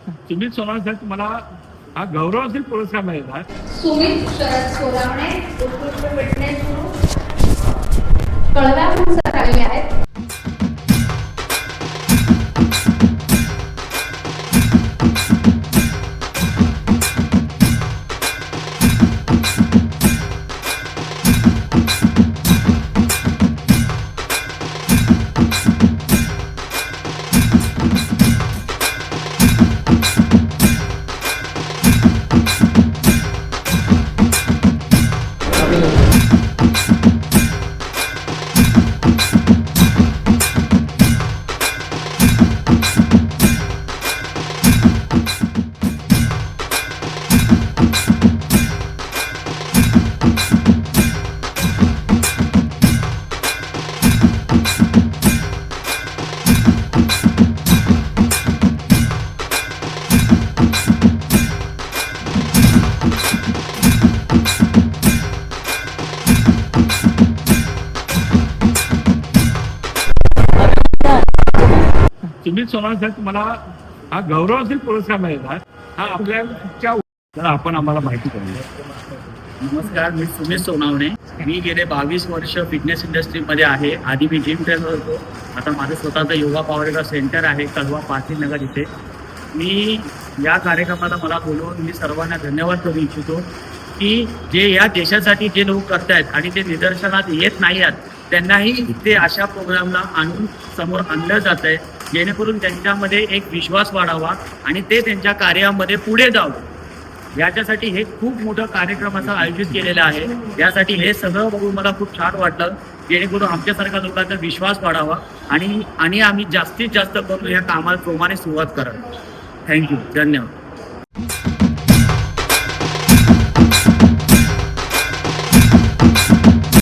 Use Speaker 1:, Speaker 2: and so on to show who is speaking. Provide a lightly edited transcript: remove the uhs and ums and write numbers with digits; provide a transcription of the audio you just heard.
Speaker 1: सुमित सोनावणे मला हा गौरवातील पुरस्कार मिळाला.
Speaker 2: सुमित शरद सोनावणे उत्कृष्ट फिटनेस गुरु कळव्याहून सर आलेले आहेत.
Speaker 1: सुमित सोनावणे मला हा गौरवातील पुरस्कार मिळाला. हा आपल्या आपण आम्हाला माहिती करूया.
Speaker 3: नमस्कार, मी सुमित सोनावणे. मी गेले 22 वर्ष फिटनेस इंडस्ट्रीमध्ये आहे. आधी मी जिम ट्रेनर होतो. आता माझं स्वतःचं योगा पॉवर सेंटर आहे कळवा पाटीलनगर इथे. मी या कार्यक्रमाला मला बोलवून मी सर्वांना धन्यवाद करू इच्छितो की जे या देशासाठी जे लोक करतायत आणि ते निदर्शनात येत नाही आहेत त्यांनाही इथे अशा प्रोग्रामला आणून समोर आणलं जात आहे, जेणेकरून त्यांच्यामध्ये एक विश्वास वाढावा आणि ते त्यांच्या कार्यामध्ये पुढे जावं. याच्यासाठी हे खूप मोठं कार्यक्रम असं आयोजित केलेलं आहे. यासाठी हे सगळं बघून मला खूप छान वाटलं, जेणेकरून आमच्यासारख्या लोकांचा विश्वास वाढावा आणि आम्ही जास्तीत जास्त करून या कामाला जोमाने सुरुवात करावी. थँक्यू, धन्यवाद.